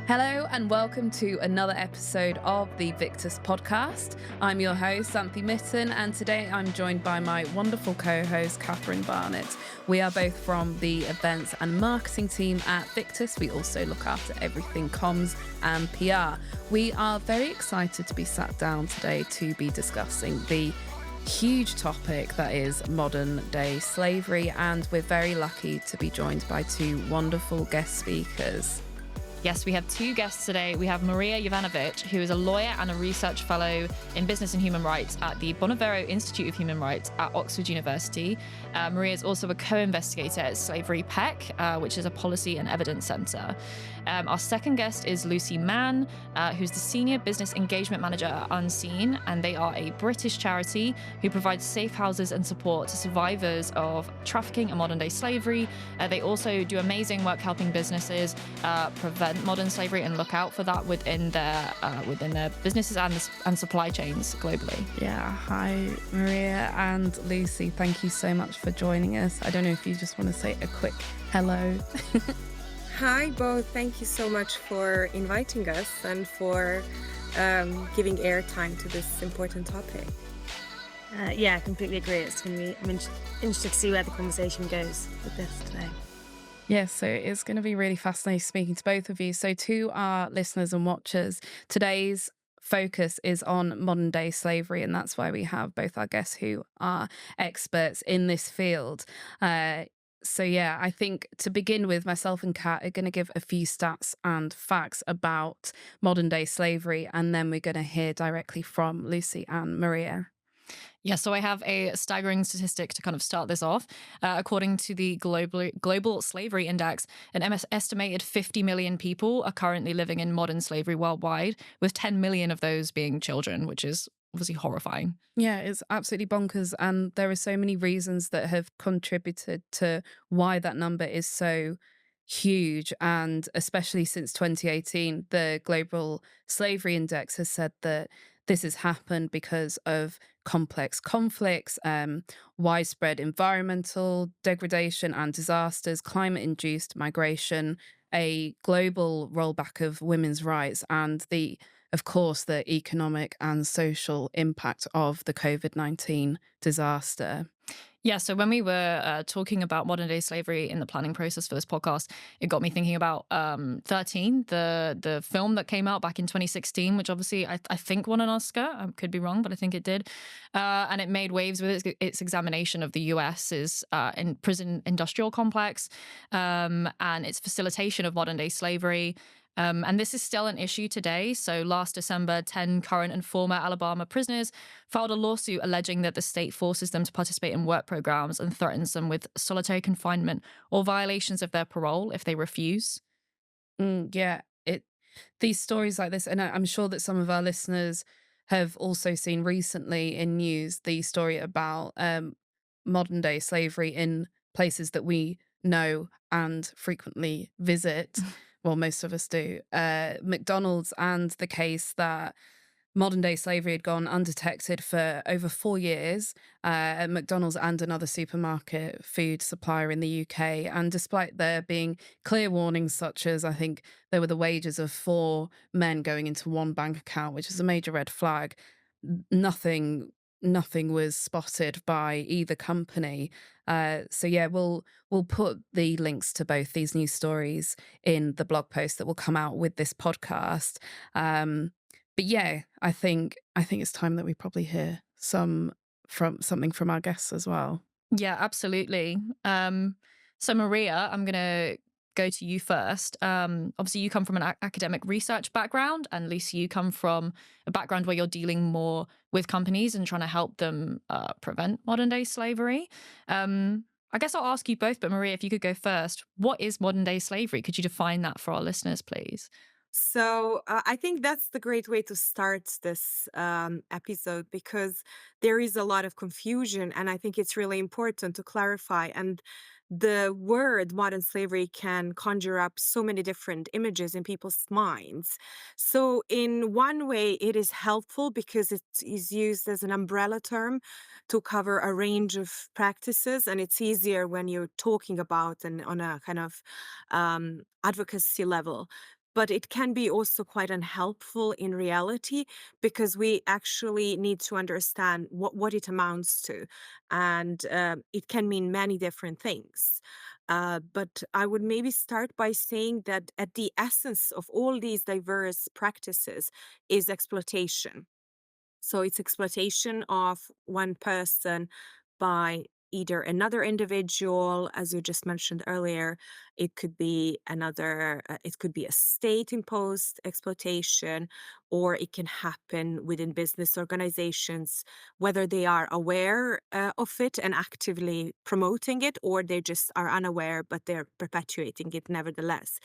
Hello and welcome to another episode of the VICTVS Podcast. I'm your host, Santhi Mitten, and today I'm joined by my wonderful co-host, Catherine Barnett. We are both from the events and marketing team at VICTVS. We also look after everything comms and PR. We are very excited to be sat down today to be discussing the huge topic that is modern-day slavery, and we're very lucky to be joined by two wonderful guest speakers. Yes, we have two guests today. We have Marija Jovanovic, who is a lawyer and a research fellow in business and human rights at the Bonavero Institute of Human Rights at Oxford University. Marija is also a co-investigator at Slavery PEC, which is a policy and evidence centre. Our second guest is Lucy Mann, who's the Senior Business Engagement Manager at Unseen, and they are a British charity who provides safe houses and support to survivors of trafficking and modern-day slavery. They also do amazing work helping businesses prevent modern slavery and look out for that within their businesses and supply chains globally. Yeah, hi Marija and Lucy. Thank you so much for joining us. I don't know if you just want to say a quick hello. Hi both. Thank you so much for inviting us and for giving airtime to this important topic. Yeah, I completely agree. It's going to be, I'm interested to see where the conversation goes with this today. Yes, so it's going to be really fascinating speaking to both of you. So to our listeners and watchers, today's focus is on modern day slavery, and that's why we have both our guests who are experts in this field. So yeah, I think to begin with, myself and Kat are going to give a few stats and facts about modern day slavery, and then we're going to hear directly from Lucy and Marija. Yeah, so I have a staggering statistic to kind of start this off. According to the Global Slavery Index, an estimated 50 million people are currently living in modern slavery worldwide, with 10 million of those being children, which is obviously horrifying. Yeah, it's absolutely bonkers. And there are so many reasons that have contributed to why that number is so huge. And especially since 2018, the Global Slavery Index has said that this has happened because of complex conflicts, widespread environmental degradation and disasters, climate-induced migration, a global rollback of women's rights, and of course, the economic and social impact of the COVID-19 disaster. Yeah, so when we were talking about modern-day slavery in the planning process for this podcast, it got me thinking about 13, the film that came out back in 2016, which obviously I think won an Oscar. I could be wrong, but I think it did. And it made waves with its examination of the US's in prison industrial complex and its facilitation of modern-day slavery. And this is still an issue today. So last December, 10 current and former Alabama prisoners filed a lawsuit alleging that the state forces them to participate in work programs and threatens them with solitary confinement or violations of their parole if they refuse. Yeah, these stories like this, and I'm sure that some of our listeners have also seen recently in news the story about modern day slavery in places that we know and frequently visit. Well, most of us do. McDonald's, and the case that modern day slavery had gone undetected for over 4 years at McDonald's and another supermarket food supplier in the UK. And despite there being clear warnings, such as I think there were the wages of 4 men going into one bank account, which is a major red flag, nothing was spotted by either company. So yeah, we'll put the links to both these news stories in the blog post that will come out with this podcast. But yeah, I think it's time that we probably hear something from our guests as well. Yeah, absolutely. So Marija, I'm going to go to you first. Obviously, you come from an academic research background, and Lucy, you come from a background where you're dealing more with companies and trying to help them prevent modern-day slavery. I guess I'll ask you both, but Marija, if you could go first, what is modern-day slavery? Could you define that for our listeners, please? So I think that's the great way to start this episode, because there is a lot of confusion, and I think it's really important to clarify. And the word modern slavery can conjure up so many different images in people's minds. So in one way, it is helpful because it is used as an umbrella term to cover a range of practices, and it's easier when you're talking about and on a kind of advocacy level. but it can be also quite unhelpful in reality, because we actually need to understand what it amounts to. And it can mean many different things. But I would maybe start by saying that at the essence of all these diverse practices is exploitation. So it's exploitation of one person by either another individual, as you just mentioned earlier. It could be it could be a state imposed exploitation, or it can happen within business organizations, whether they are aware of it and actively promoting it, or they just are unaware, but they're perpetuating it nevertheless.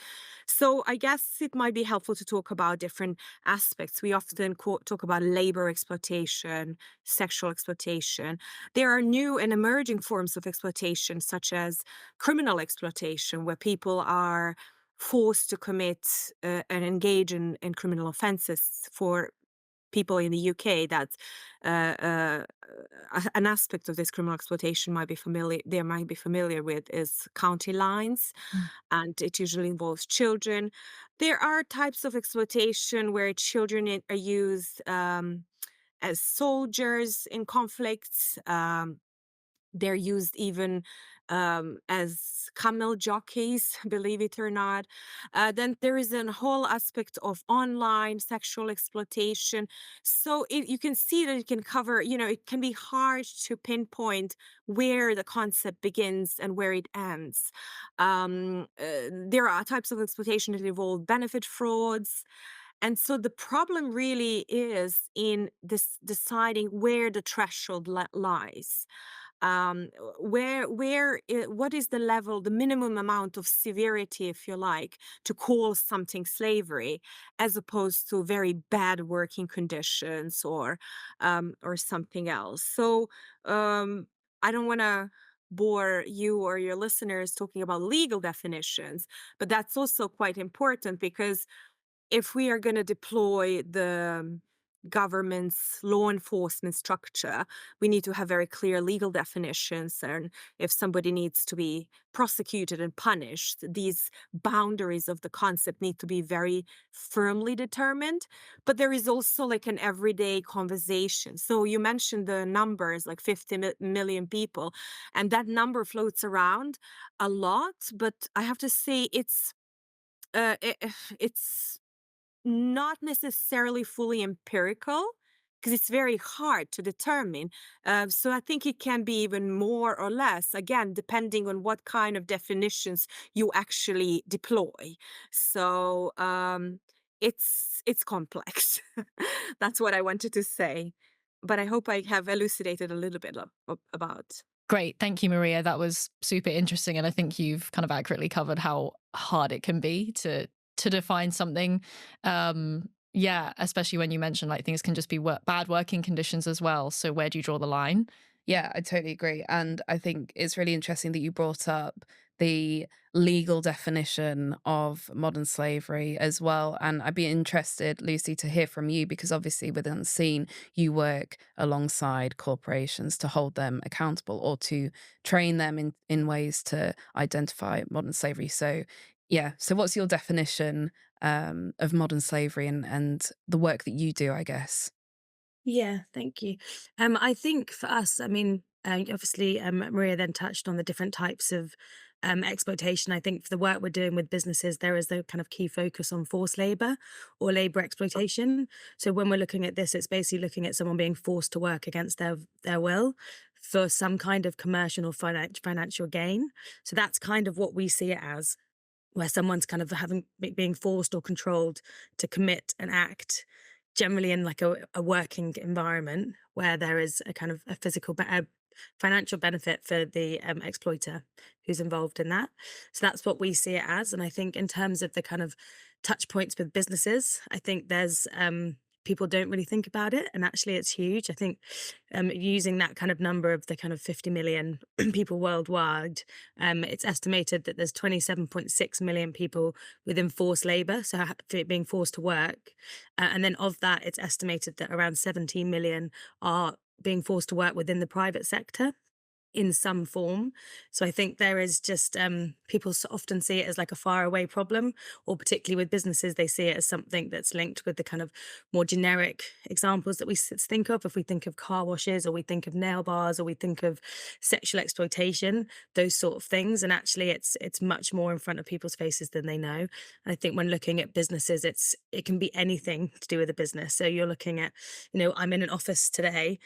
So I guess it might be helpful to talk about different aspects. We often talk about labor exploitation, sexual exploitation. There are new and emerging forms of exploitation, such as criminal exploitation, where people are forced to commit and engage in criminal offenses. For people in the UK, that's an aspect of this criminal exploitation they might be familiar with is county lines, Mm. and it usually involves children. There are types of exploitation where children are used as soldiers in conflicts. They're used even as camel jockeys, believe it or not. Then there is a whole aspect of online sexual exploitation. So you can see that it can cover, it can be hard to pinpoint where the concept begins and where it ends. There are types of exploitation that involve benefit frauds. And so the problem really is in this deciding where the threshold lies. What is the level, the minimum amount of severity, if you like, to call something slavery, as opposed to very bad working conditions or something else. So I don't want to bore you or your listeners talking about legal definitions, but that's also quite important, because if we are going to deploy the government's law enforcement structure, we need to have very clear legal definitions. And if somebody needs to be prosecuted and punished, these boundaries of the concept need to be very firmly determined. But there is also like an everyday conversation. So you mentioned the numbers, like 50 million people, and that number floats around a lot. But I have to say uh, it, it's not necessarily fully empirical, because it's very hard to determine. So I think it can be even more or less, again, depending on what kind of definitions you actually deploy. So it's complex. That's what I wanted to say. But I hope I have elucidated a little bit about. Great. Thank you, Marija. That was super interesting. And I think you've kind of accurately covered how hard it can be to define something. Yeah, especially when you mention like things can just be bad working conditions as well. So where do you draw the line? Yeah, I totally agree. And I think it's really interesting that you brought up the legal definition of modern slavery as well. And I'd be interested, Lucy, to hear from you, because obviously with Unseen, you work alongside corporations to hold them accountable or to train them in ways to identify modern slavery. So, yeah. So what's your definition of modern slavery and the work that you do, I guess? Yeah, thank you. I think for us, I mean, obviously, Maria then touched on the different types of exploitation. I think for the work we're doing with businesses, there is the kind of key focus on forced labor or labor exploitation. So when we're looking at this, it's basically looking at someone being forced to work against their will for some kind of commercial or financial gain. So that's kind of what we see it as, where someone's kind of being forced or controlled to commit an act, generally in like a working environment where there is a kind of a financial benefit for the exploiter who's involved in that. So that's what we see it as. And I think in terms of the kind of touch points with businesses, I think there's people don't really think about it, and actually it's huge. I think using that kind of number of the kind of 50 million people worldwide, it's estimated that there's 27.6 million people within forced labor, so being forced to work. And then of that, it's estimated that around 17 million are being forced to work within the private sector. in some form. So I think there is just people often see it as like a far away problem, or particularly with businesses, they see it as something that's linked with the kind of more generic examples that we think of. If we think of car washes, or we think of nail bars, or we think of sexual exploitation, those sort of things. And actually, it's much more in front of people's faces than they know. And I think when looking at businesses, it can be anything to do with a business. So you're looking at, I'm in an office today.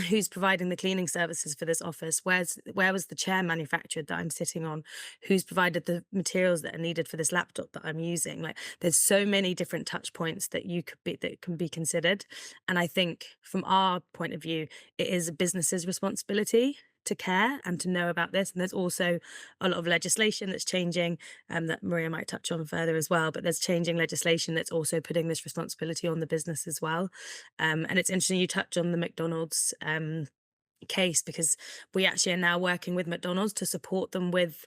Who's providing the cleaning services for this office? Where was the chair manufactured that I'm sitting on? Who's provided the materials that are needed for this laptop that I'm using? Like, there's so many different touch points that can be considered. And I think from our point of view, it is a business's responsibility to care and to know about this. And there's also a lot of legislation that's changing, that Marija might touch on further as well. But there's changing legislation that's also putting this responsibility on the business as well. And it's interesting you touch on the McDonald's case, because we actually are now working with McDonald's to support them with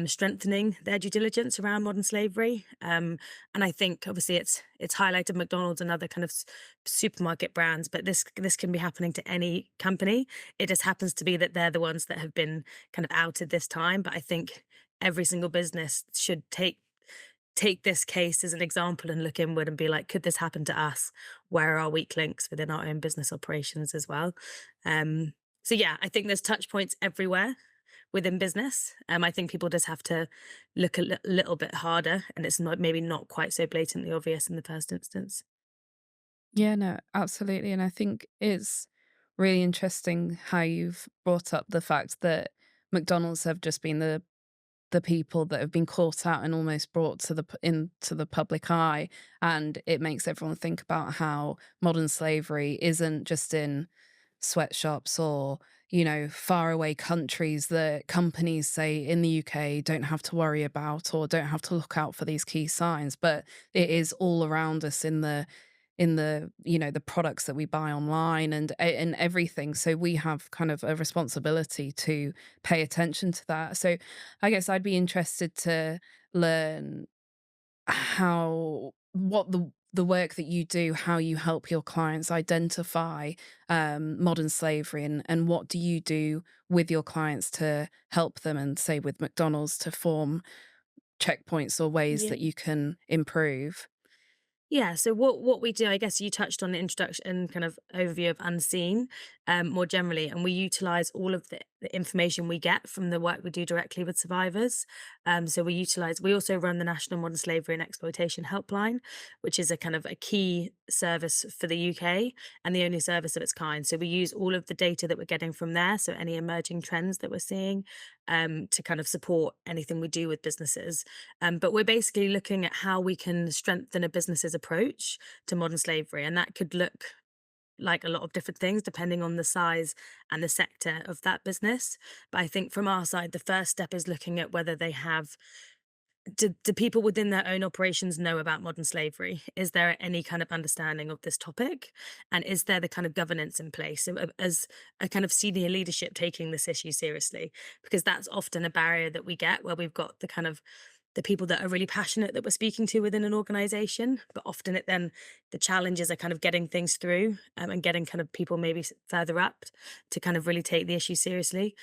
strengthening their due diligence around modern slavery. And I think obviously it's highlighted McDonald's and other kind of supermarket brands, but this can be happening to any company. It just happens to be that they're the ones that have been kind of outed this time. But I think every single business should take this case as an example and look inward and be like, could this happen to us? Where are our weak links within our own business operations as well? So yeah, I think there's touch points everywhere within business. I think people just have to look a little bit harder, and it's maybe not quite so blatantly obvious in the first instance. Yeah, no, absolutely. And I think it's really interesting how you've brought up the fact that McDonald's have just been the people that have been caught out and almost brought to into the public eye. And it makes everyone think about how modern slavery isn't just in sweatshops or, faraway countries that companies say in the UK don't have to worry about or don't have to look out for these key signs, but it is all around us in the products that we buy online and everything. So we have kind of a responsibility to pay attention to that. So I guess I'd be interested to learn what the work that you do, how you help your clients identify modern slavery, and what do you do with your clients to help them, and say with McDonald's to form checkpoints or ways Yeah. that you can improve. Yeah, so what we do, I guess you touched on the introduction and kind of overview of Unseen, more generally, and we utilize all of the information we get from the work we do directly with survivors. So we also run the National Modern Slavery and Exploitation Helpline, which is a kind of a key service for the UK and the only service of its kind. So we use all of the data that we're getting from there, so any emerging trends that we're seeing, to kind of support anything we do with businesses. But we're basically looking at how we can strengthen a business's approach to modern slavery. And that could look like a lot of different things depending on the size and the sector of that business. But I think from our side, the first step is looking at whether they have do people within their own operations know about modern slavery? Is there any kind of understanding of this topic? And is there the kind of governance in place, as a kind of senior leadership taking this issue seriously? Because that's often a barrier that we get, where we've got the people that are really passionate that we're speaking to within an organization, but often the challenges are kind of getting things through, and getting kind of people maybe further up to kind of really take the issue seriously.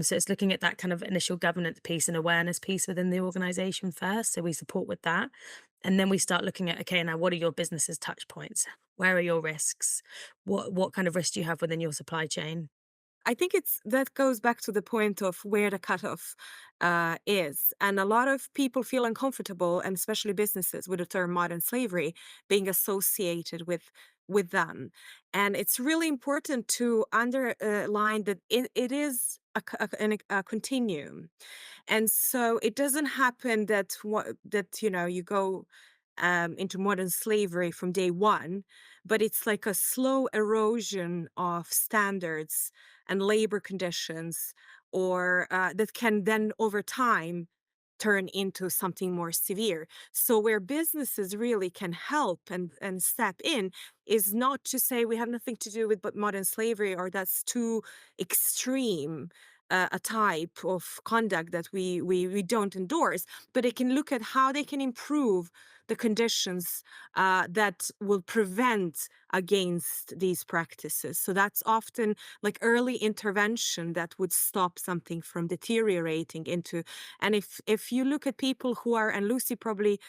So it's looking at that kind of initial governance piece and awareness piece within the organization first. So we support with that. And then we start looking at, okay, now what are your business's touch points? Where are your risks? What kind of risk do you have within your supply chain? I think that goes back to the point of where the cutoff is, and a lot of people feel uncomfortable, and especially businesses, with the term modern slavery being associated with them. And it's really important to underline that it is a continuum, and so it doesn't happen that you go into modern slavery from day one, but it's like a slow erosion of standards and labor conditions, or that can then over time turn into something more severe. So where businesses really can help and step in is not to say we have nothing to do with but modern slavery, or that's too extreme. a type of conduct that we don't endorse, but they can look at how they can improve the conditions that will prevent against these practices. So that's often like early intervention that would stop something from deteriorating into. And if you look at people who are, and Lucy probably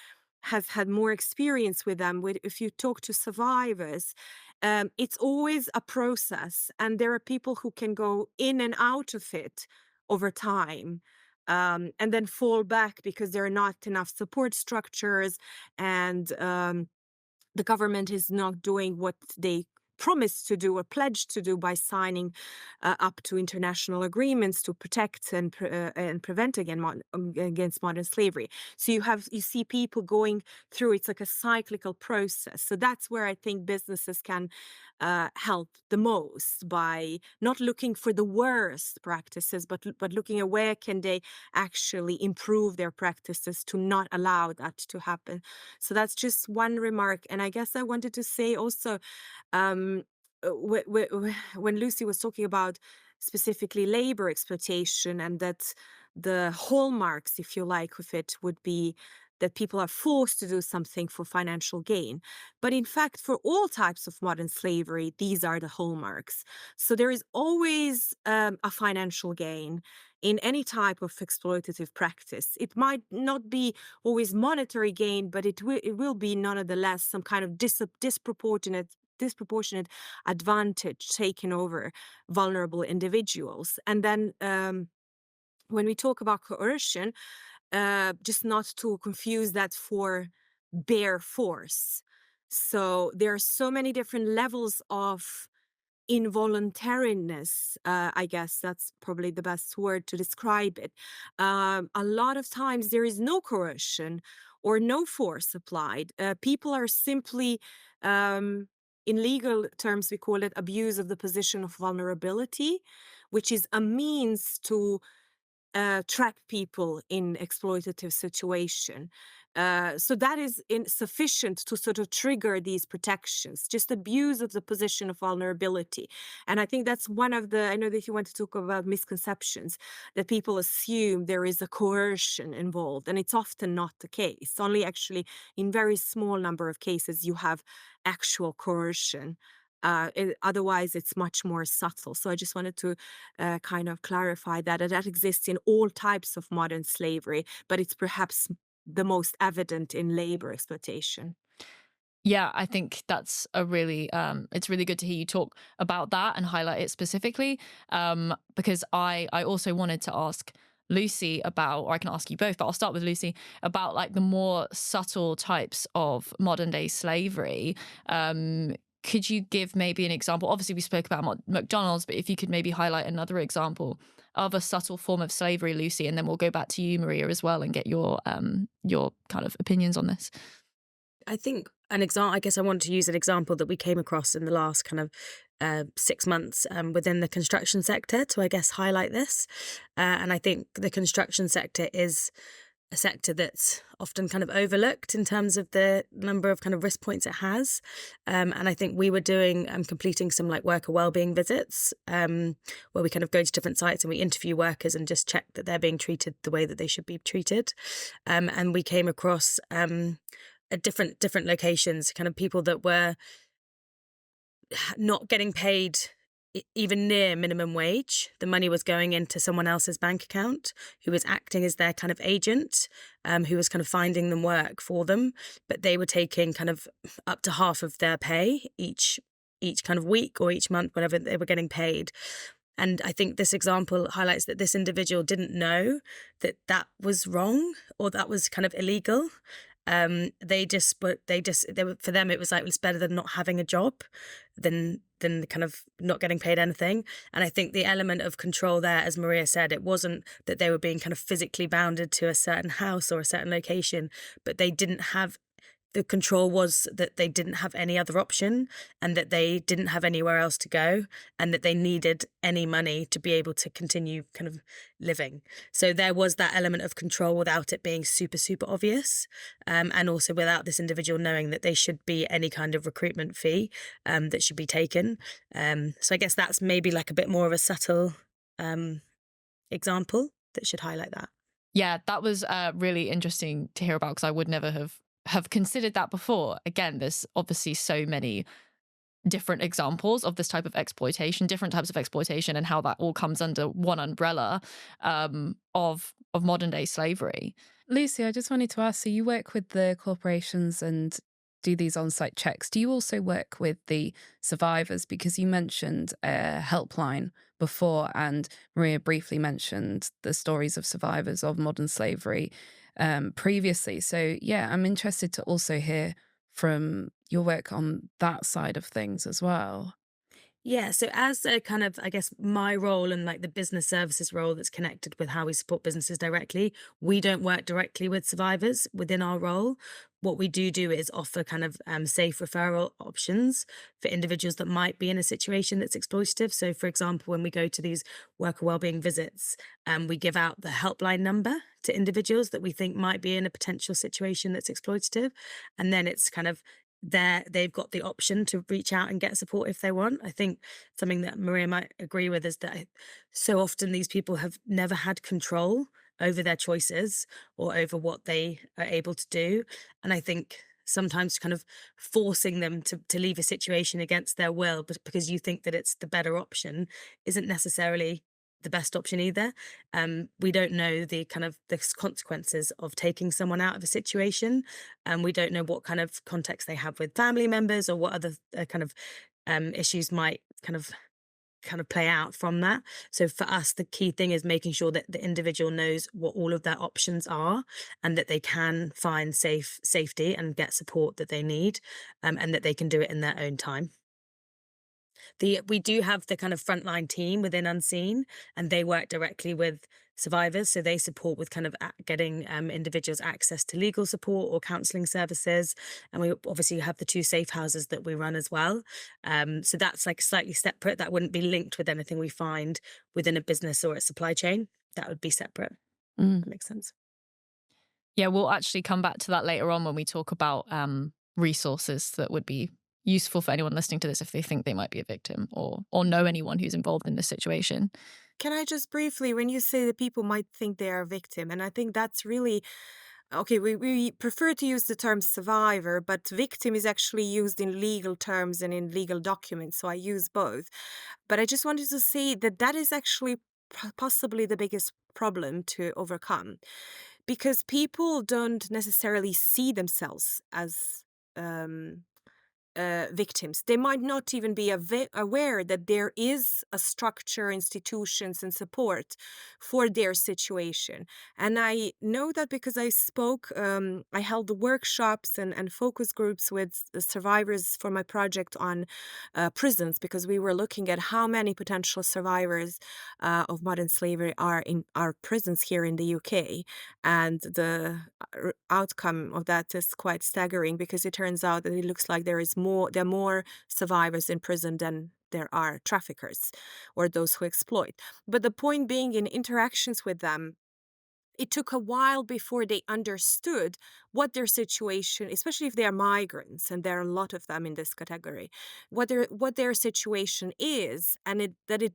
has had more experience with them, if you talk to survivors, it's always a process, and there are people who can go in and out of it over time, and then fall back because there are not enough support structures, and the government is not doing what they promised to do or pledged to do by signing up to international agreements to protect and prevent against modern slavery. So you see people going through, it's like a cyclical process. So that's where I think businesses can help the most, by not looking for the worst practices, but looking at where can they actually improve their practices to not allow that to happen. So that's just one remark. And I guess I wanted to say also, when Lucy was talking about specifically labor exploitation, and that the hallmarks, if you like, of it would be that people are forced to do something for financial gain. But in fact, for all types of modern slavery, these are the hallmarks. So there is always a financial gain in any type of exploitative practice. It might not be always monetary gain, but it will be nonetheless some kind of disproportionate advantage taken over vulnerable individuals. And then when we talk about coercion, just not to confuse that for bare force. So there are so many different levels of involuntariness. I guess that's probably the best word to describe it. A lot of times there is no coercion or no force applied. People are simply, in legal terms, we call it abuse of the position of vulnerability, which is a means to trap people in exploitative situation. So that is insufficient to sort of trigger these protections, just abuse of the position of vulnerability. And I think that's one of the, I know that you want to talk about misconceptions, that people assume there is a coercion involved, and it's often not the case. Only actually in very small number of cases you have actual coercion. Otherwise, it's much more subtle. So I just wanted to kind of clarify that exists in all types of modern slavery, but it's perhaps the most evident in labor exploitation. Yeah, I think that's a really, it's really good to hear you talk about that and highlight it specifically, because I also wanted to ask Lucy about, or I can ask you both, but I'll start with Lucy, about like the more subtle types of modern day slavery. Could you give maybe an example? Obviously, we spoke about McDonald's, but if you could maybe highlight another example of a subtle form of slavery, Lucy, and then we'll go back to you, Marija, as well, and get your kind of opinions on this. I think an example, I guess I want to use an example that we came across in the last kind of 6 months within the construction sector to, I guess, highlight this. And I think the construction sector is a sector that's often kind of overlooked in terms of the number of kind of risk points it has. And I think we were doing, completing some like worker wellbeing visits where we kind of go to different sites and we interview workers and just check that they're being treated the way that they should be treated. And we came across at different locations, kind of people that were not getting paid even near minimum wage. The money was going into someone else's bank account who was acting as their kind of agent, who was kind of finding them work for them, but they were taking kind of up to half of their pay each kind of week or each month, whenever they were getting paid. And I think this example highlights that this individual didn't know that that was wrong or that was kind of illegal. For them, it was like, it's better than not having a job than kind of not getting paid anything. And I think the element of control there, as Marija said, it wasn't that they were being kind of physically bounded to a certain house or a certain location, but they didn't have, the control was that they didn't have any other option and that they didn't have anywhere else to go and that they needed any money to be able to continue kind of living. So there was that element of control without it being super, super obvious. And also without this individual knowing that they should be any kind of recruitment fee that should be taken. So I guess that's maybe like a bit more of a subtle example that should highlight that. Yeah, that was really interesting to hear about, because I would never have considered that before. Again, there's obviously so many different examples of this type of exploitation, different types of exploitation, and how that all comes under one umbrella of modern day slavery. Lucy, I just wanted to ask, so you work with the corporations and do these on-site checks. Do you also work with the survivors? Because you mentioned a helpline before, and Marija briefly mentioned the stories of survivors of modern slavery previously. So yeah, I'm interested to also hear from your work on that side of things as well. Yeah, so as a kind of, I guess, my role and like the business services role that's connected with how we support businesses directly, we don't work directly with survivors within our role. What we do is offer kind of safe referral options for individuals that might be in a situation that's exploitative. So, for example, when we go to these worker wellbeing visits, we give out the helpline number to individuals that we think might be in a potential situation that's exploitative, and then it's kind of they've got the option to reach out and get support if they want. I think something that Marija might agree with is that so often these people have never had control over their choices or over what they are able to do. And I think sometimes kind of forcing them to leave a situation against their will, but because you think that it's the better option, isn't necessarily the best option either. We don't know the kind of the consequences of taking someone out of a situation, and we don't know what kind of context they have with family members or what other kind of issues might kind of play out from that. So for us, the key thing is making sure that the individual knows what all of their options are, and that they can find safety and get support that they need, and that they can do it in their own time. We do have the kind of frontline team within Unseen, and they work directly with survivors. So they support with kind of getting individuals access to legal support or counselling services. And we obviously have the 2 safe houses that we run as well. So that's like slightly separate. That wouldn't be linked with anything we find within a business or a supply chain. That would be separate. Mm. That makes sense. Yeah, we'll actually come back to that later on when we talk about resources that would be useful for anyone listening to this if they think they might be a victim or know anyone who's involved in this situation. Can I just briefly, when you say that people might think they are a victim, and I think that's really okay, we prefer to use the term survivor, but victim is actually used in legal terms and in legal documents, so I use both. But I just wanted to say that that is actually possibly the biggest problem to overcome, because people don't necessarily see themselves as um, victims. They might not even be aware that there is a structure, institutions, and support for their situation. And I know that because I held the workshops and focus groups with the survivors for my project on prisons, because we were looking at how many potential survivors of modern slavery are in our prisons here in the UK. And the outcome of that is quite staggering, because it turns out that it looks like there are more survivors in prison than there are traffickers or those who exploit. But the point being, in interactions with them, it took a while before they understood what their situation, especially if they are migrants, and there are a lot of them in this category, what their situation is, and it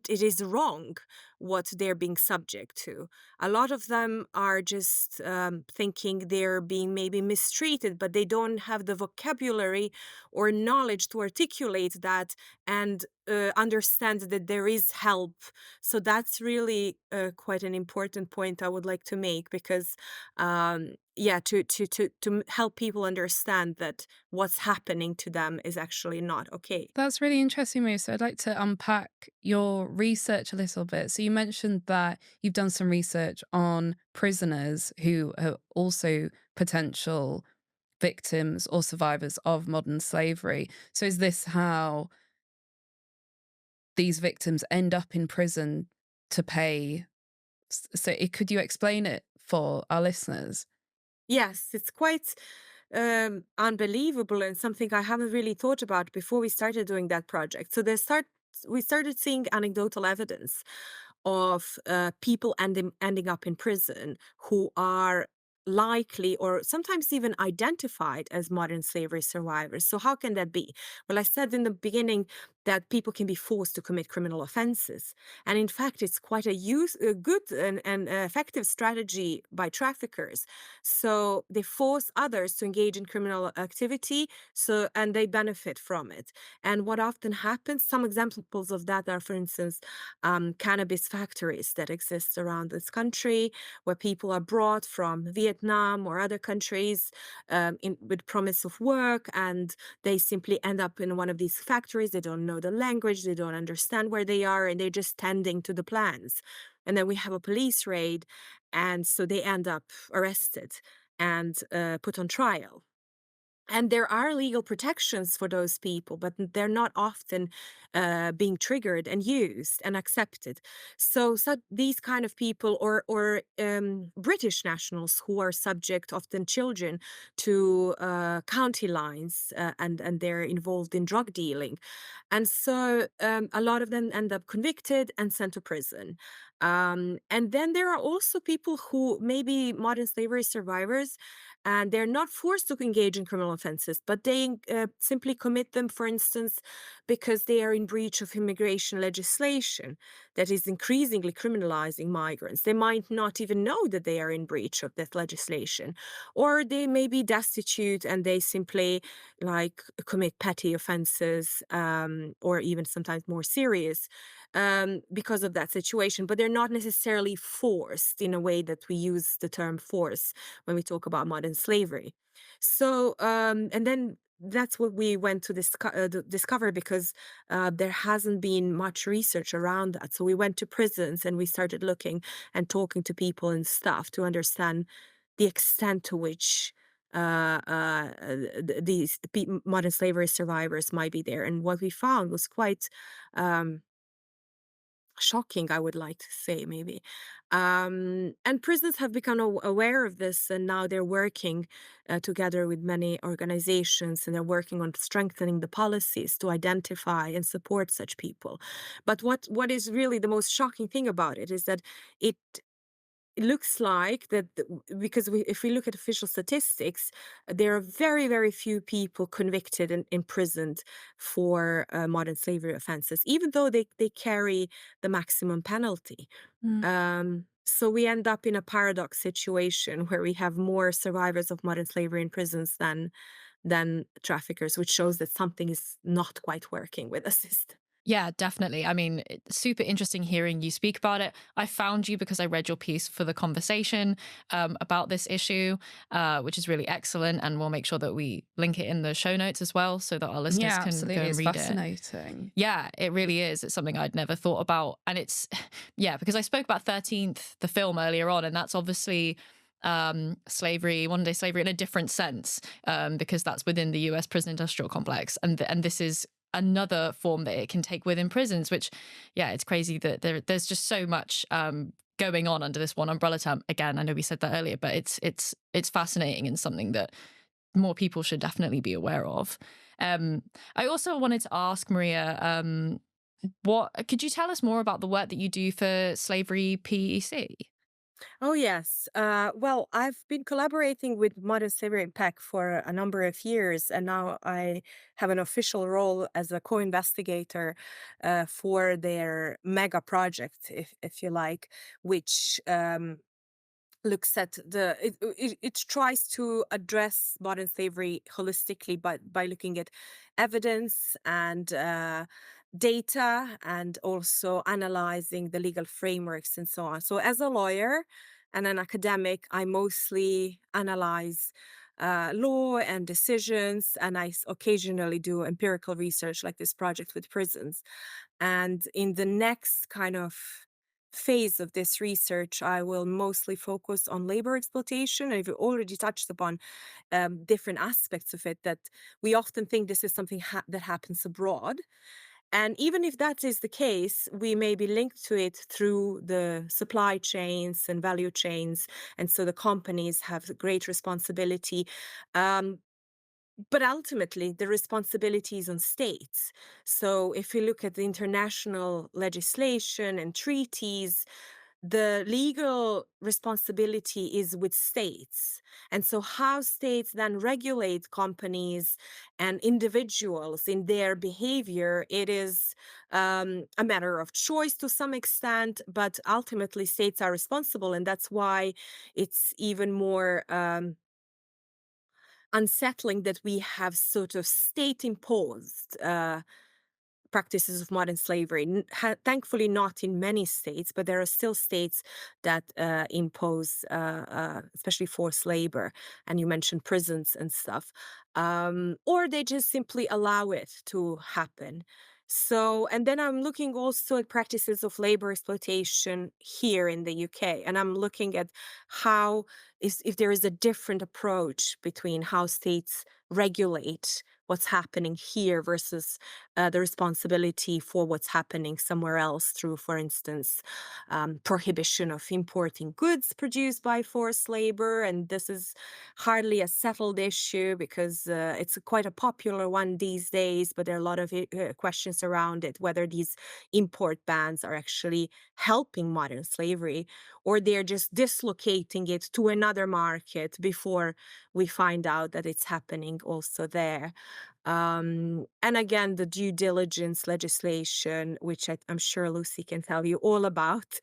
is wrong what they're being subject to. A lot of them are just thinking they're being maybe mistreated, but they don't have the vocabulary or knowledge to articulate that and understand that there is help. So that's really quite an important point I would like to make, because yeah, to help people understand that what's happening to them is actually not okay. That's really interesting, Maria. So I'd like to unpack your research a little bit. So you mentioned that you've done some research on prisoners who are also potential victims or survivors of modern slavery. So is this how these victims end up in prison to pay? So could you explain it for our listeners? Yes, it's quite unbelievable, and something I haven't really thought about before we started doing that project. So we started seeing anecdotal evidence of people ending up in prison who are likely or sometimes even identified as modern slavery survivors. So how can that be? Well, I said in the beginning that people can be forced to commit criminal offenses. And in fact, it's quite a good and effective strategy by traffickers. So they force others to engage in criminal activity, and they benefit from it. And what often happens, some examples of that are, for instance, cannabis factories that exist around this country, where people are brought from Vietnam or other countries with promise of work, and they simply end up in one of these factories. They don't know the language, they don't understand where they are, and they're just tending to the plans. And then we have a police raid, and so they end up arrested and put on trial. And there are legal protections for those people, but they're not often being triggered and used and accepted. So these kind of people, or British nationals who are subject, often children, to county lines, and they're involved in drug dealing, and so a lot of them end up convicted and sent to prison. And then there are also people who may be modern slavery survivors, and they're not forced to engage in criminal offenses, but they simply commit them, for instance, because they are in breach of immigration legislation that is increasingly criminalizing migrants. They might not even know that they are in breach of that legislation, or they may be destitute and they simply like commit petty offenses, or even sometimes more serious, because of that situation. But they're not necessarily forced in a way that we use the term force when we talk about modern slavery. So, and then that's what we went to discover, because there hasn't been much research around that. So we went to prisons and we started looking and talking to people and stuff to understand the extent to which these modern slavery survivors might be there. And what we found was quite um, shocking, I would like to say, maybe. And prisons have become aware of this, and now they're working together with many organizations, and they're working on strengthening the policies to identify and support such people. But what is really the most shocking thing about it is that it it looks like that because if we look at official statistics, there are very, very few people convicted and imprisoned for modern slavery offenses, even though they carry the maximum penalty. Mm. So we end up in a paradox situation where we have more survivors of modern slavery in prisons than traffickers, which shows that something is not quite working with the system. Yeah, definitely. I mean, it's super interesting hearing you speak about it. I found you because I read your piece for the conversation about this issue, which is really excellent. And we'll make sure that we link it in the show notes as well so that our listeners Yeah, can absolutely. go and It's read it. fascinating. Yeah, it really is. It's something I'd never thought about. And it's, yeah, because I spoke about 13th, the film earlier on, and that's obviously slavery, modern day slavery in a different sense, because that's within the US prison industrial complex. And this is another form that it can take within prisons, which, yeah, it's crazy that there's just so much going on under this one umbrella term. Again, I know we said that earlier, but it's fascinating and something that more people should definitely be aware of. I also wanted to ask Marija, what could you tell us more about the work that you do for Slavery PEC? Oh, yes. Well, I've been collaborating with Modern Slavery Impact for a number of years, and now I have an official role as a co-investigator for their mega project, if you like, which looks at it tries to address modern slavery holistically, but by looking at evidence and data, and also analyzing the legal frameworks and so on. So as a lawyer and an academic, I mostly analyze law and decisions, and I occasionally do empirical research like this project with prisons. And in the next kind of phase of this research, I will mostly focus on labor exploitation. And we've already touched upon different aspects of it, that we often think this is something that happens abroad. And even if that is the case, we may be linked to it through the supply chains and value chains. And so the companies have great responsibility. Um, but ultimately, the responsibility is on states. So if we look at the international legislation and treaties, the legal responsibility is with states. And so, how states then regulate companies and individuals in their behavior, it is a matter of choice to some extent, but ultimately, states are responsible. And that's why it's even more unsettling that we have sort of state imposed practices of modern slavery. Thankfully, not in many states, but there are still states that impose, especially forced labor. And you mentioned prisons and stuff, or they just simply allow it to happen. So, and then I'm looking also at practices of labor exploitation here in the UK, and I'm looking at how if there is a different approach between how states regulate what's happening here versus the responsibility for what's happening somewhere else through, for instance, prohibition of importing goods produced by forced labor. And this is hardly a settled issue because it's quite a popular one these days, but there are a lot of questions around it, whether these import bans are actually helping modern slavery or they're just dislocating it to another market before we find out that it's happening also there. And again, the due diligence legislation, which I'm sure Lucy can tell you all about.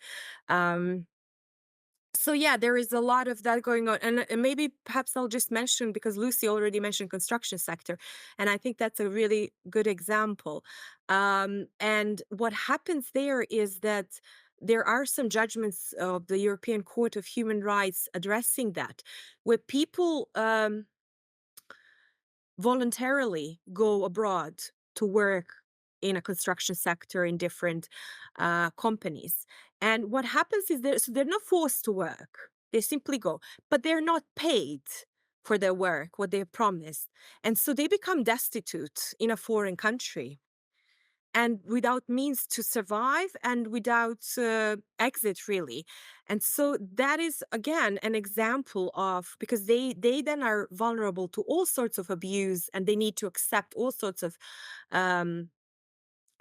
Um, so yeah, there is a lot of that going on, and maybe perhaps I'll just mention because Lucy already mentioned construction sector, and I think that's a really good example. And what happens there is that there are some judgments of the European Court of Human Rights addressing that, where people voluntarily go abroad to work in a construction sector in different companies. And what happens is they're not forced to work. They simply go, but they're not paid for their work, what they promised. And so they become destitute in a foreign country and without means to survive and without exit really. And so that is again an example of, because they then are vulnerable to all sorts of abuse and they need to accept all sorts of um,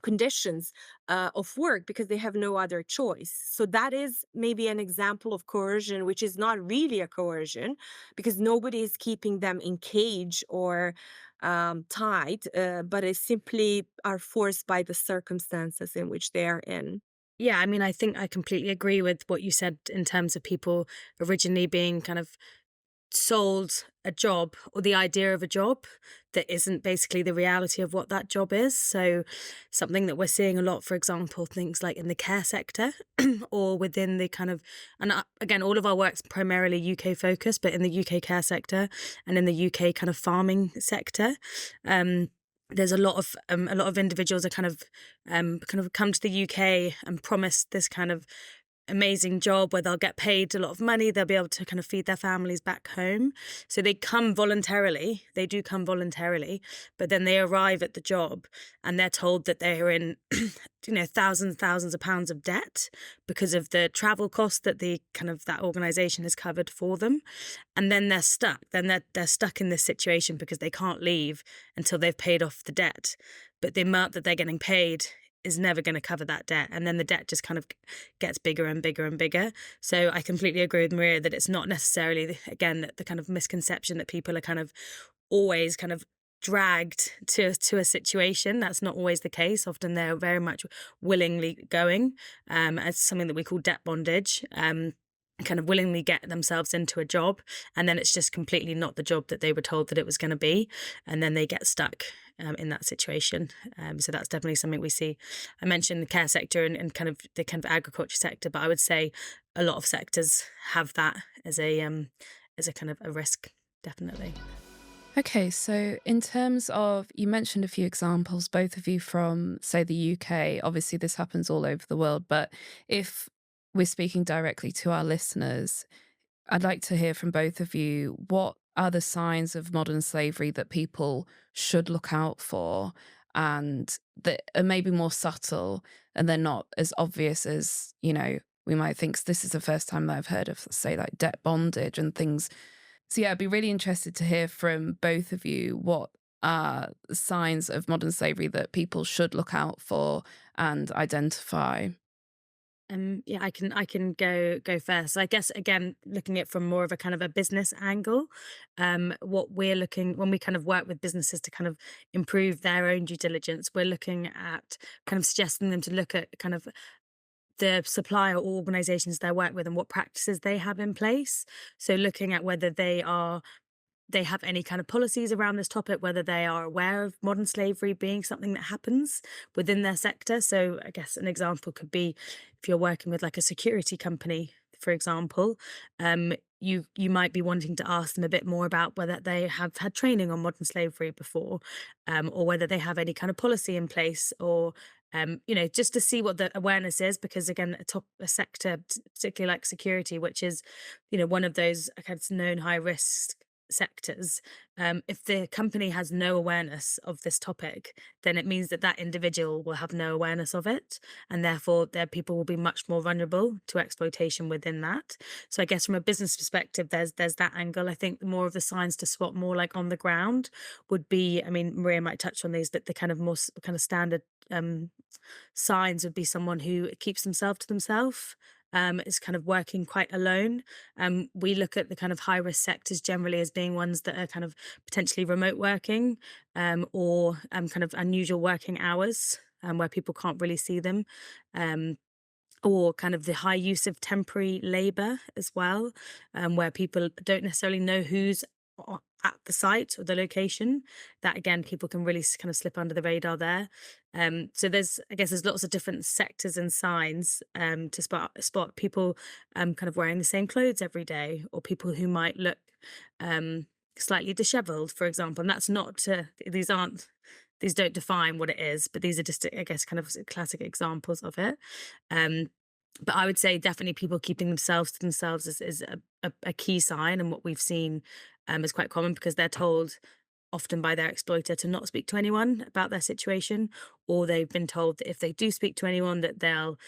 conditions of work because they have no other choice. So that is maybe an example of coercion, which is not really a coercion because nobody is keeping them in cage or tied, but is simply are forced by the circumstances in which they are in. Yeah, I mean, I think I completely agree with what you said in terms of people originally being kind of sold a job or the idea of a job that isn't basically the reality of what that job is. So something that we're seeing a lot, for example, things like in the care sector or within the kind of, and again, all of our work's primarily UK focused, but in the UK care sector and in the UK kind of farming sector, there's a lot of individuals that kind of come to the UK and promise this kind of amazing job where they'll get paid a lot of money, they'll be able to kind of feed their families back home. So they come voluntarily, they do come voluntarily, but then they arrive at the job and they're told that they're in thousands of pounds of debt because of the travel costs that the kind of that organization has covered for them. And then they're stuck. Then they're stuck in this situation because they can't leave until they've paid off the debt. But the amount that they're getting paid is never going to cover that debt. And then the debt just kind of gets bigger and bigger and bigger. So I completely agree with Marija that it's not necessarily, again, the kind of misconception that people are kind of always kind of dragged to a situation. That's not always the case. Often they're very much willingly going as something that we call debt bondage. Kind of willingly get themselves into a job, and then it's just completely not the job that they were told that it was going to be, and then they get stuck in that situation. So that's definitely something we see. I mentioned the care sector and kind of the kind of agriculture sector, but I would say a lot of sectors have that as a kind of a risk, definitely. Okay, so in terms of, you mentioned a few examples, both of you from, say, the UK. Obviously, this happens all over the world, but if we're speaking directly to our listeners, I'd like to hear from both of you. What are the signs of modern slavery that people should look out for and that are maybe more subtle and they're not as obvious as, we might think this is the first time that I've heard of, say, like debt bondage and things. So yeah, I'd be really interested to hear from both of you what are signs of modern slavery that people should look out for and identify. Yeah, I can go first. So I guess again, looking at it from more of a kind of a business angle, what we're looking when we kind of work with businesses to kind of improve their own due diligence, we're looking at kind of suggesting them to look at kind of the supplier or organizations they work with and what practices they have in place. So looking at whether they have any kind of policies around this topic, whether they are aware of modern slavery being something that happens within their sector. So, I guess an example could be if you're working with like a security company, for example, you might be wanting to ask them a bit more about whether they have had training on modern slavery before, or whether they have any kind of policy in place, or just to see what the awareness is, because again, a sector, particularly like security, which is, one of those kind of known high risk sectors, if the company has no awareness of this topic, then it means that that individual will have no awareness of it, and therefore their people will be much more vulnerable to exploitation within that. So I guess from a business perspective, there's that angle. I think more of the signs to spot more like on the ground would be, I mean, Maria might touch on these, but the kind of more kind of standard signs would be someone who keeps themselves to themselves, is kind of working quite alone. We look at the kind of high risk sectors generally as being ones that are kind of potentially remote working, or kind of unusual working hours, where people can't really see them. Or kind of the high use of temporary labor as well, where people don't necessarily know who's at the site or the location. That again, people can really kind of slip under the radar there. So I guess there's lots of different sectors and signs, to spot people kind of wearing the same clothes every day, or people who might look slightly disheveled, for example. And that's not to these don't define what it is, but these are just, I guess, kind of classic examples of it. But I would say definitely people keeping themselves to themselves is a key sign, and what we've seen is quite common, because they're told often by their exploiter to not speak to anyone about their situation, or they've been told that if they do speak to anyone, that they'll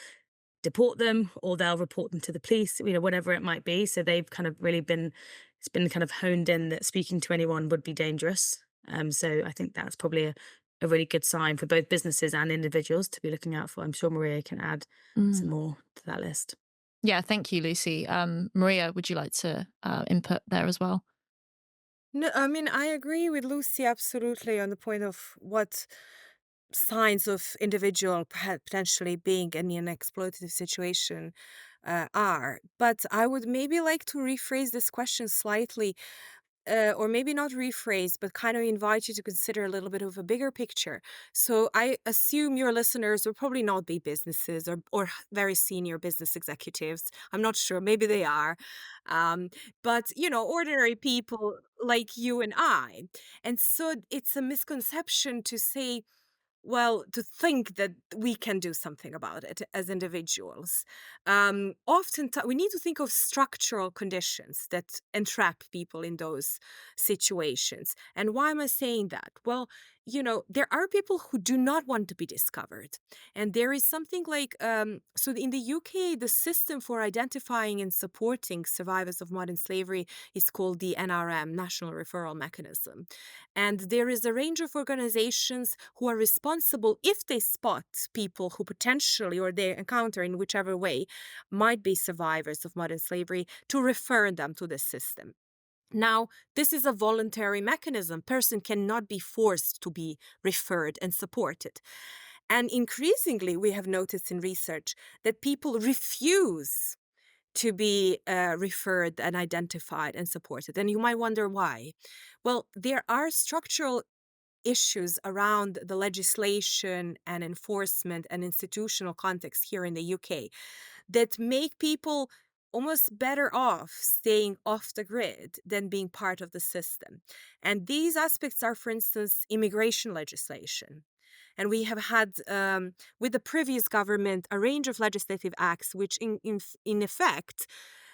deport them or they'll report them to the police, whatever it might be. So they've kind of really it's been kind of honed in that speaking to anyone would be dangerous. So I think that's probably a really good sign for both businesses and individuals to be looking out for. I'm sure Maria can add some more to that list. Yeah, thank you, Lucy. Maria, would you like to input there as well? No, I mean, I agree with Lucy absolutely on the point of what signs of individual potentially being in an exploitative situation are. But I would maybe like to rephrase this question slightly, or maybe not rephrase, but kind of invite you to consider a little bit of a bigger picture. So I assume your listeners will probably not be businesses or very senior business executives. I'm not sure. Maybe they are. Um, but, ordinary people like you and I. And so it's a misconception to say, well, to think that we can do something about it as individuals. Often we need to think of structural conditions that entrap people in those situations. And why am I saying that? Well, there are people who do not want to be discovered. And there is something like, so in the UK, the system for identifying and supporting survivors of modern slavery is called the NRM, National Referral Mechanism. And there is a range of organizations who are responsible if they spot people who potentially, or they encounter in whichever way, might be survivors of modern slavery, to refer them to the system. Now, this is a voluntary mechanism. Person cannot be forced to be referred and supported. And increasingly, we have noticed in research that people refuse to be referred and identified and supported. And you might wonder why. Well, there are structural issues around the legislation and enforcement and institutional context here in the UK that make people almost better off staying off the grid than being part of the system. And these aspects are, for instance, immigration legislation. And we have had, with the previous government, a range of legislative acts which, in effect,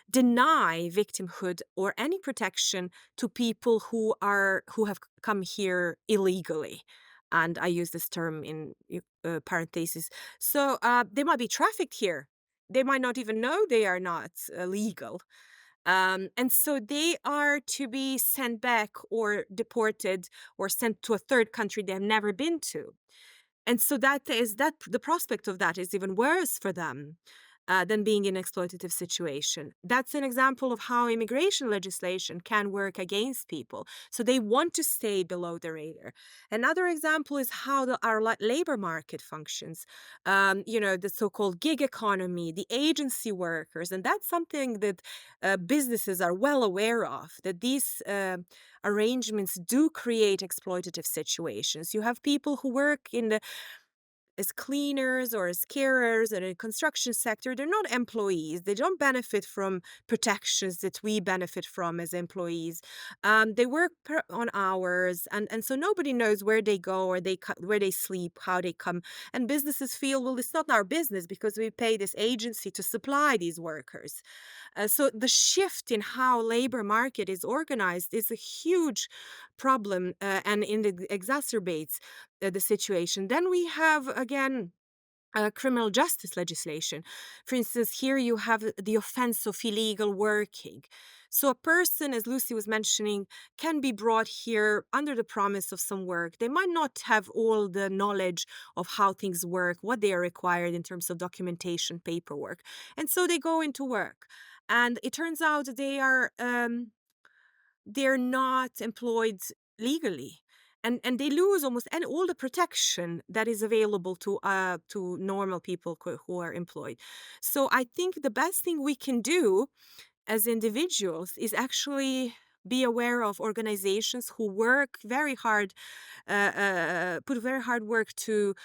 deny victimhood or any protection to people who have come here illegally. And I use this term in parentheses. So they might be trafficked here. They might not even know they are not legal. And so they are to be sent back or deported or sent to a third country they have never been to. And so the prospect of that is even worse for them. than being in an exploitative situation. That's an example of how immigration legislation can work against people. So they want to stay below the radar. Another example is how our labor market functions. The so-called gig economy, the agency workers, and that's something that businesses are well aware of, that these arrangements do create exploitative situations. You have people who work as cleaners or as carers in a construction sector. They're not employees. They don't benefit from protections that we benefit from as employees. They work on hours, and so nobody knows where they go or where they sleep, how they come. And businesses feel, well, it's not our business because we pay this agency to supply these workers. So the shift in how labor market is organized is a huge problem, and it exacerbates the situation. Then we have, again, criminal justice legislation. For instance, here you have the offense of illegal working. So a person, as Lucy was mentioning, can be brought here under the promise of some work. They might not have all the knowledge of how things work, what they are required in terms of documentation, paperwork. And so they go into work. And it turns out that they're not employed legally, and they lose almost all the protection that is available to normal people who are employed. So I think the best thing we can do as individuals is actually be aware of organizations who work very hard, put very hard work to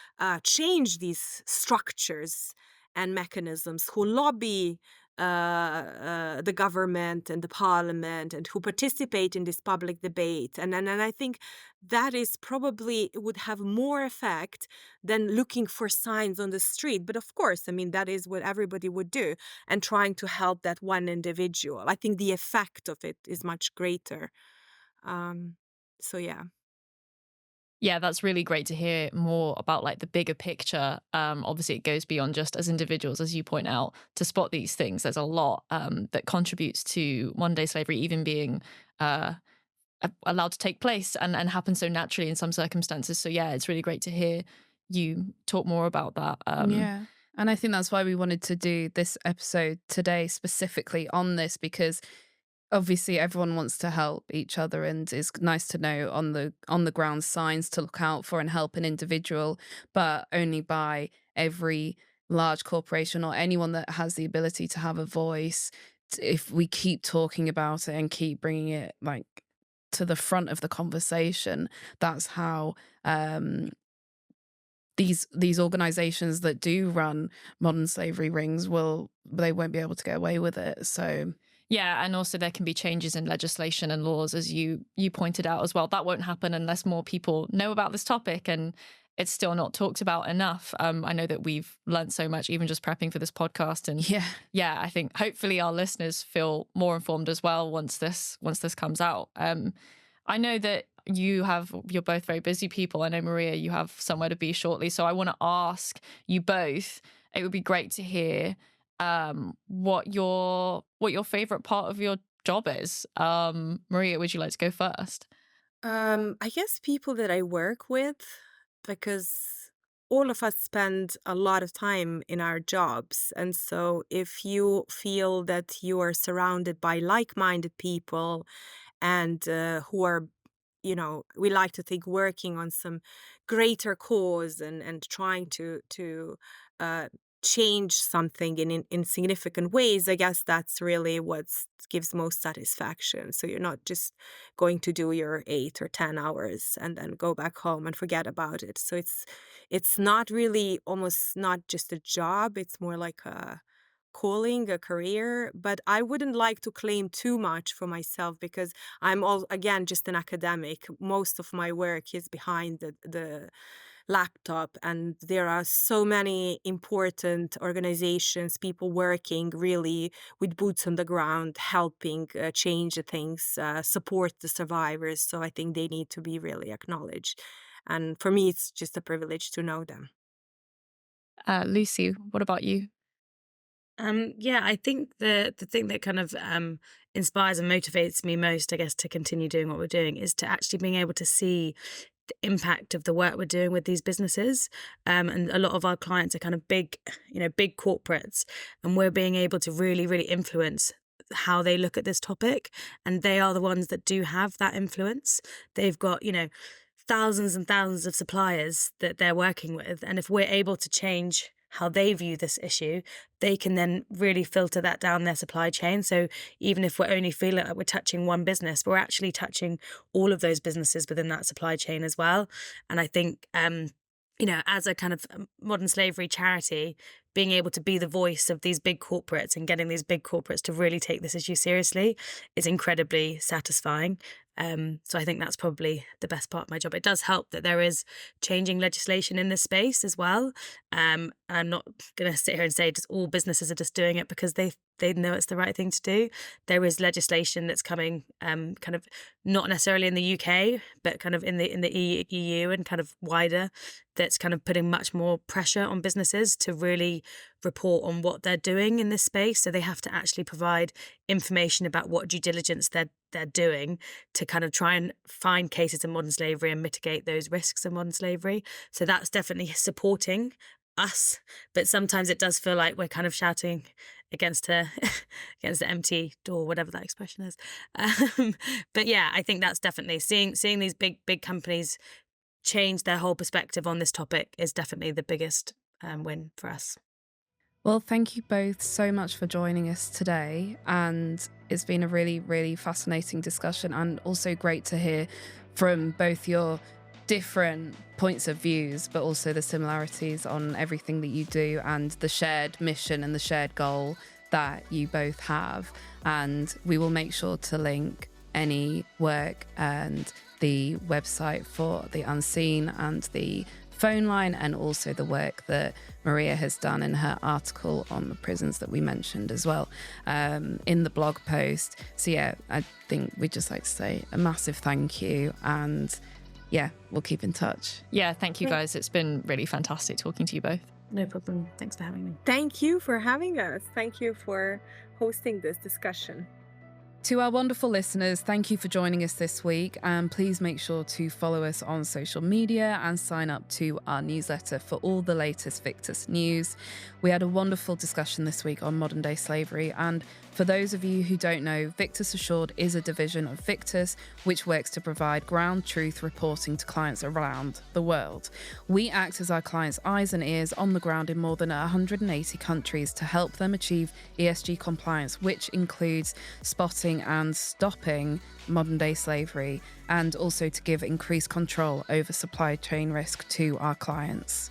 change these structures and mechanisms, who lobby the government and the parliament, and who participate in this public debate. And I think that is probably would have more effect than looking for signs on the street. But of course, I mean, that is what everybody would do, and trying to help that one individual. I think the effect of it is much greater. So yeah. Yeah, that's really great to hear more about like the bigger picture. Obviously, it goes beyond just as individuals, as you point out, to spot these things. There's a lot that contributes to modern-day slavery even being allowed to take place and happen so naturally in some circumstances. So yeah, it's really great to hear you talk more about that. Yeah. And I think that's why we wanted to do this episode today specifically on this, because obviously everyone wants to help each other, and it's nice to know on the ground signs to look out for and help an individual, but only by every large corporation or anyone that has the ability to have a voice. If we keep talking about it and keep bringing it like to the front of the conversation, that's how these organizations that do run modern slavery rings they won't be able to get away with it. So yeah, and also there can be changes in legislation and laws, as you pointed out as well. That won't happen unless more people know about this topic, and it's still not talked about enough. I know that we've learned so much even just prepping for this podcast, and yeah, I think hopefully our listeners feel more informed as well once this comes out. I know that you're both very busy people. I know, Marija, you have somewhere to be shortly, so I want to ask you both. It would be great to hear what your favorite part of your job is. Marija, would you like to go first? I guess people that I work with, because all of us spend a lot of time in our jobs. And so if you feel that you are surrounded by like-minded people, and who are, we like to think, working on some greater cause, and trying to uh, change something in significant ways, I guess that's really what gives most satisfaction. So you're not just going to do your 8 or 10 hours and then go back home and forget about it. So it's not really, almost not just a job. It's more like a calling, a career. But I wouldn't like to claim too much for myself, because I'm again just an academic. Most of my work is behind the laptop, and there are so many important organizations, people working really with boots on the ground, helping change the things, support the survivors. So I think they need to be really acknowledged, and for me it's just a privilege to know them. Lucy, what about you? Yeah, I think the thing that kind of inspires and motivates me most, I guess, to continue doing what we're doing is to actually being able to see the impact of the work we're doing with these businesses. And a lot of our clients are kind of big corporates, and we're being able to really, really influence how they look at this topic. And they are the ones that do have that influence. They've got, thousands and thousands of suppliers that they're working with. And if we're able to change how they view this issue, they can then really filter that down their supply chain. So even if we're only feeling like we're touching one business, we're actually touching all of those businesses within that supply chain as well. And I think, as a kind of modern slavery charity, being able to be the voice of these big corporates and getting these big corporates to really take this issue seriously is incredibly satisfying. So I think that's probably the best part of my job. It does help that there is changing legislation in this space as well. I'm not going to sit here and say just all businesses are just doing it because they know it's the right thing to do. There is legislation that's coming, kind of not necessarily in the UK, but kind of in the EU and kind of wider, that's kind of putting much more pressure on businesses to really report on what they're doing in this space. So they have to actually provide information about what due diligence they're doing to kind of try and find cases of modern slavery and mitigate those risks of modern slavery. So that's definitely supporting us, but sometimes it does feel like we're kind of shouting against the empty door, whatever that expression is. But yeah, I think that's definitely seeing these big companies change their whole perspective on this topic is definitely the biggest win for us. Well, thank you both so much for joining us today. And it's been a really, really fascinating discussion, and also great to hear from both your different points of views, but also the similarities on everything that you do and the shared mission and the shared goal that you both have. And we will make sure to link any work and the website for The Unseen and the phone line, and also the work that Marija has done in her article on the prisons that we mentioned as well, in the blog post. So yeah, I think we'd just like to say a massive thank you, and yeah, we'll keep in touch. Yeah, thank you guys. It's been really fantastic talking to you both. No problem. Thanks for having me. Thank you for having us. Thank you for hosting this discussion. To our wonderful listeners, thank you for joining us this week, and please make sure to follow us on social media and sign up to our newsletter for all the latest Victus news. We had a wonderful discussion this week on modern-day slavery, and for those of you who don't know, Victus Assured is a division of Victus which works to provide ground truth reporting to clients around the world. We act as our clients' eyes and ears on the ground in more than 180 countries to help them achieve ESG compliance, which includes spotting and stopping modern-day slavery, and also to give increased control over supply chain risk to our clients.